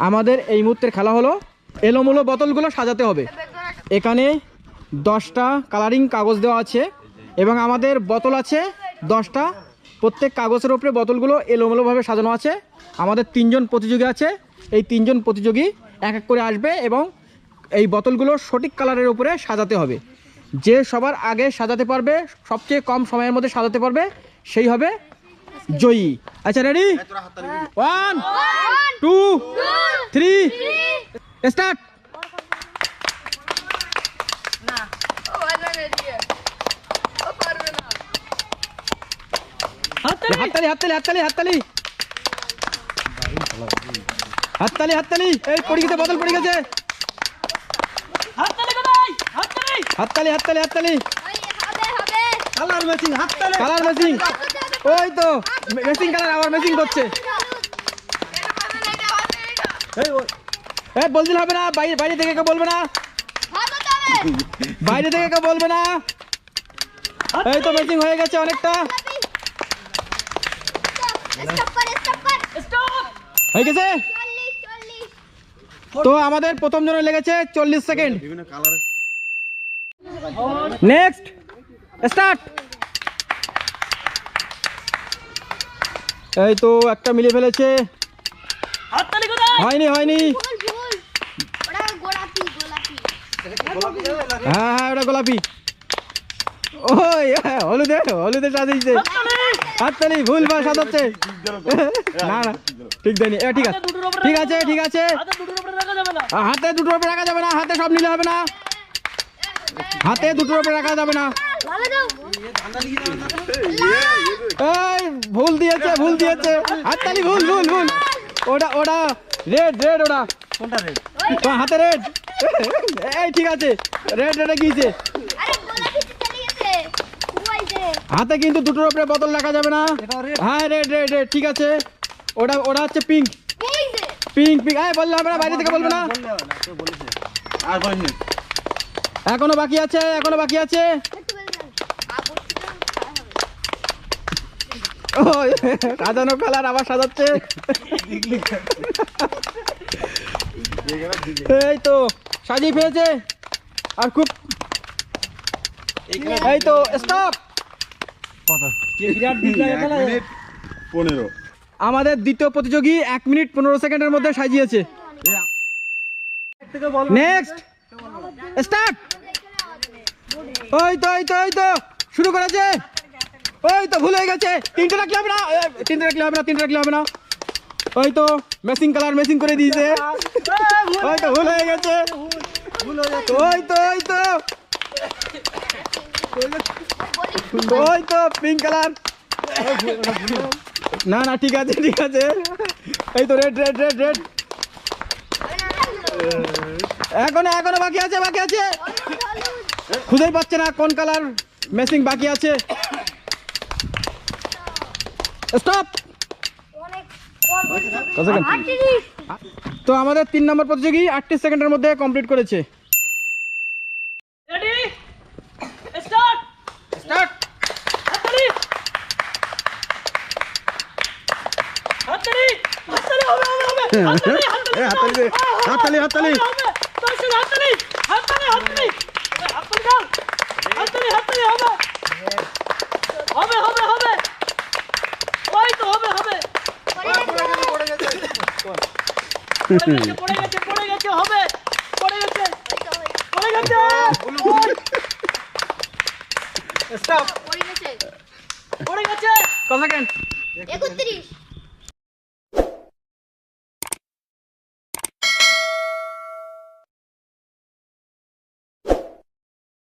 আমাদের এই মুহূর্তের খেলা হলো এলোমেলো বোতলগুলো সাজাতে হবে। এখানে 10টা কালারিং কাগজ দেওয়া আছে এবং আমাদের বোতল আছে 10টা। প্রত্যেক কাগজের উপরে বোতলগুলো এলোমেলোভাবে সাজানো আছে। আমাদের 3 জন প্রতিযোগী আছে। এই 3 জন প্রতিযোগী এক এক করে আসবে এবং এই বোতলগুলো সঠিক কালারের উপরে সাজাতে হবে। যে সবার আগে সাজাতে পারবে, সবচেয়ে কম সময়ের মধ্যে সাজাতে পারবে, সেই হবে জয়ী। আচ্ছা, রেডি? 1 2 3 স্টার্ট। হাততালি হাততালি হাততালি হাততালি হাততালি হাততালি। এই পড়ে গেছে, বোতল পড়ে গেছে। হাততালি হাততালি হাততালি। কালার ম্যাচিং, হাততালি কালার ম্যাচিং। ওই তো ম্যাচিং কালার আবার ম্যাচিং করছে। এই বলদিন হবে না, বাইরে থেকে কেউ বলবে না, বাইরে থেকে কেউ বলবে না। এই তো ম্যাচিং হয়ে গেছে অনেকটা, হয়ে গেছে। তো আমাদের প্রথম জনের লেগেছে 40 সেকেন্ড। Next start. এই তো একটা মিলে ফেলেছে। হয়নি হয়নি। হ্যাঁ হ্যাঁ, ওটা গোলাপি। ওই হলুদে হলুদে সাজাইছে। হাততালি। ভুল ভাল সাজাচ্ছে। না না, ঠিক দেয়নি। ঠিক আছে ঠিক আছে ঠিক আছে। হাতে দুটোর উপরে রাখা যাবে না, হাতে সব নিলে হবে না, হাতে দুটোর উপরে রাখা যাবে না। এই ভুল দিয়েছে, ভুল দিয়েছে। হাততালি। ভুল ভুল ভুল। ওটা ওটা রেড রেড। ওটা কোনটা রেড? হাতে রেড। এই ঠিক আছে, রেড রেডে গিয়েছে। হাতে কিন্তু দুটোর উপরে বোতল রাখা যাবে না। হ্যাঁ রেড রেড রেড, ঠিক আছে। ওটা ওটা হচ্ছে পিঙ্ক পিঙ্ক পিঙ্ক। এই বললে হবে না, বাইরে থেকে বলবে না। এখনো বাকি আছে, এখনো বাকি আছে। সাজানো কালার আবার সাজাচ্ছে। এই তো সাজিয়ে ফেলেছে আর খুব। এই তো স্টপ। আমাদের দ্বিতীয় প্রতিযোগী 1 মিনিট 15 সেকেন্ডের মধ্যে সাজিয়েছে। Next start. ওই তো ওই তো ওই তো শুরু করেছে। ওই তো ভুল হয়ে গেছে। 3টে রাখলে হবে না, 3টে রাখলে হবে না, 3টে রাখলে হবে না। ওই তো ম্যাচিং কালার ম্যাচিং করে দিয়েছে। ওই তো ভুল হয়ে গেছে। ওই তো ওই তো ওই তো পিঙ্ক কালার। না না, ঠিক আছে ঠিক আছে। এই তো রেড রেড রেড রেড। এখনো এখনো বাকি আছে, বাকি আছে। খুঁজেই পাচ্ছে না কোন কালার ম্যাচিং বাকি আছে। স্টপ। তো আমাদের 3 নম্বর প্রতিযোগী 38 সেকেন্ডের মধ্যে কমপ্লিট করেছে। Start start. হাততালি হাততালি হাততালি। হবে হবে হবে। হাততালি হাততালি হাততালি হাততালি হাততালি হাততালি হাততালি দাও। হাততালি হাততালি হবে হবে হবে হবে। ওই তো হবে হবে। পড়ে গেছে পড়ে গেছে পড়ে গেছে। হবে পড়ে গেছে পড়ে গেছে। স্টপ। পড়ে গেছে পড়ে গেছে। কত সেকেন্ড? 31।